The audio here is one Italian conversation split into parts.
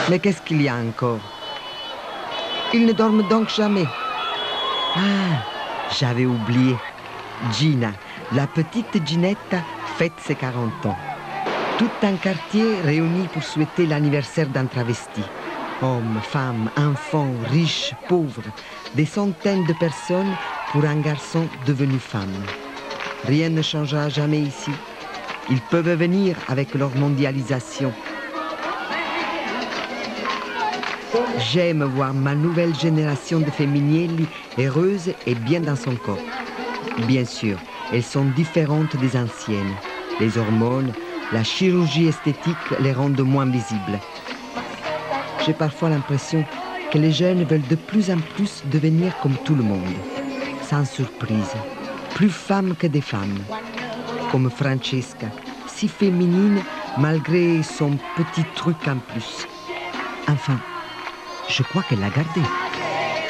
Mais qu'est-ce qu'il y a encore? Ils ne dorment donc jamais. Ah, j'avais oublié. Gina, la petite Ginetta, fête ses 40 ans. Tout un quartier réuni pour souhaiter l'anniversaire d'un travesti. Hommes, femmes, enfants, riches, pauvres, des centaines de personnes pour un garçon devenu femme. Rien ne changera jamais ici. Ils peuvent venir avec leur mondialisation. J'aime voir ma nouvelle génération de femminili heureuse et bien dans son corps. Bien sûr, elles sont différentes des anciennes. Les hormones, la chirurgie esthétique les rendent moins visibles. J'ai parfois l'impression que les jeunes veulent de plus en plus devenir comme tout le monde, sans surprise, plus femmes que des femmes. Comme Francesca, si féminine malgré son petit truc en plus. Enfin, je crois qu'elle l'a gardé.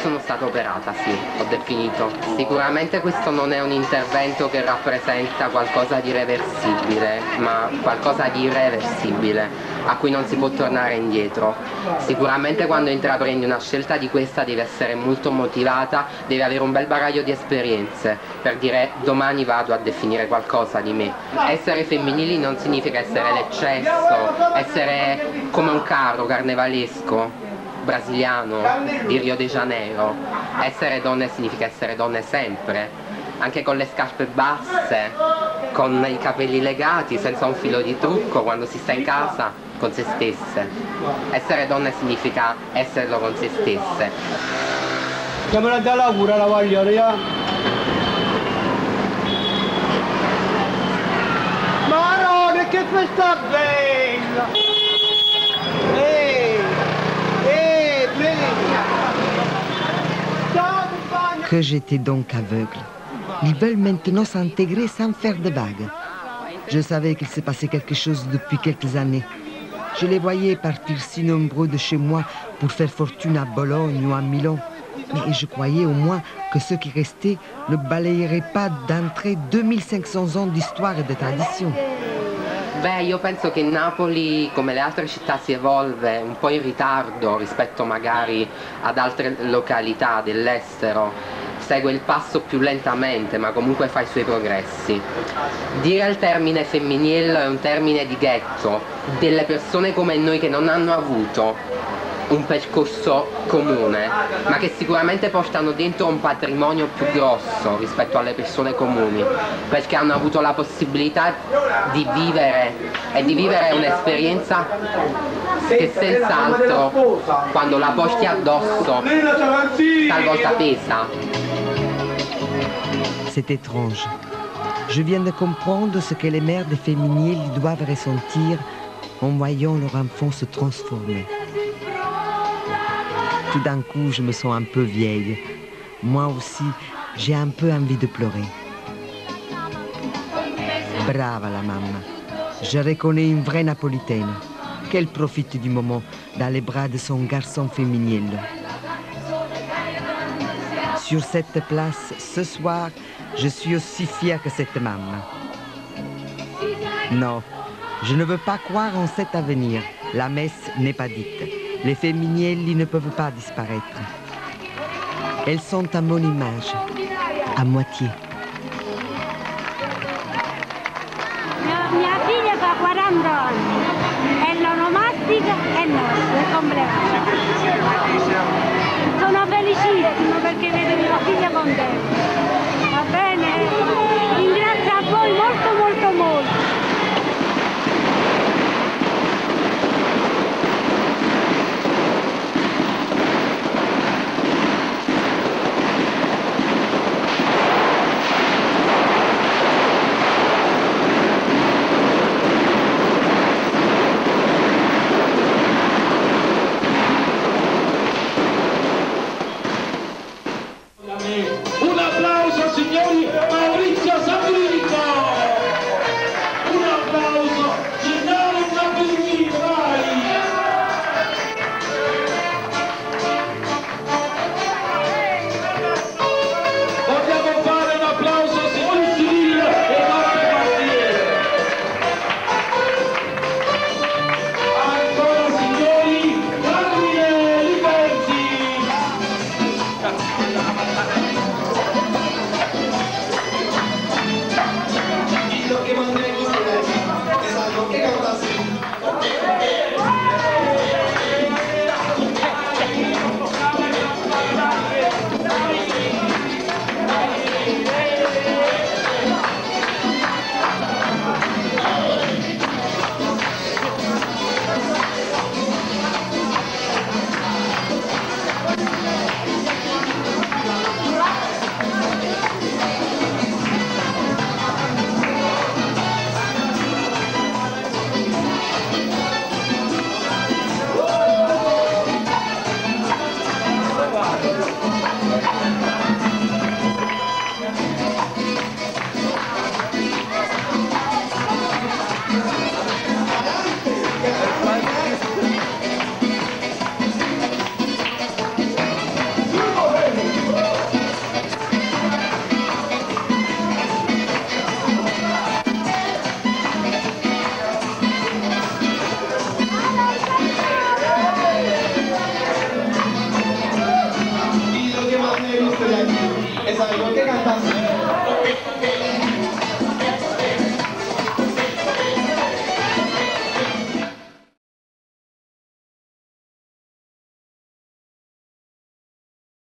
Sono stata operata, sì, ho definito. Sicuramente questo non è un intervento che rappresenta qualcosa di reversibile, ma qualcosa di irreversibile, a cui non si può tornare indietro. Sicuramente quando intraprendi una scelta di questa devi essere molto motivata, devi avere un bel bagaglio di esperienze per dire domani vado a definire qualcosa di me. Essere femminili non significa essere l'eccesso, essere come un carro carnevalesco brasiliano di Rio de Janeiro. Essere donne significa essere donne sempre, anche con le scarpe basse, con i capelli legati, senza un filo di trucco, quando si sta in casa con se stesse. Essere donne significa esserlo con se stesse. Chiamala da lavoro la voglio, ya. Marone, che festa bella! Que j'étais donc aveugle. Ils veulent maintenant s'intégrer sans faire de vagues. Je savais qu'il s'est passé quelque chose depuis quelques années. Je les voyais partir si nombreux de chez moi pour faire fortune à Bologne ou à Milan. Mais je croyais au moins que ceux qui restaient ne balayeraient pas d'entrée 2500 ans d'histoire et de tradition. Beh, io penso che Napoli, come le altre città, si evolve un po' in ritardo rispetto magari ad altre località dell'estero, segue il passo più lentamente, ma comunque fa i suoi progressi. Dire il termine femminile è un termine di ghetto, delle persone come noi che non hanno avuto un percorso comune, ma che sicuramente portano dentro un patrimonio più grosso rispetto alle persone comuni, perché hanno avuto la possibilità di vivere e di vivere un'esperienza che senz'altro quando la porti addosso talvolta pesa. C'est étrange. Je viens de comprendre ce que les mères des féminines doivent ressentir en voyant leur enfant se transformer. Tout d'un coup, je me sens un peu vieille. Moi aussi, j'ai un peu envie de pleurer. Brava la maman. Je reconnais une vraie napolitaine. Qu'elle profite du moment dans les bras de son garçon féminin. Sur cette place, ce soir, je suis aussi fière que cette maman. Non, je ne veux pas croire en cet avenir. La messe n'est pas dite. Les femminili ne peuvent pas disparaître. Elles sont à mon image, à moitié. Mia figlia fa 40 anni, è l'onomastica e nostra, è compleanno. Sono felicissima perché vedo mia figlia contenta. Va bene? Ringrazio a voi molto molto molto. Una che cantassi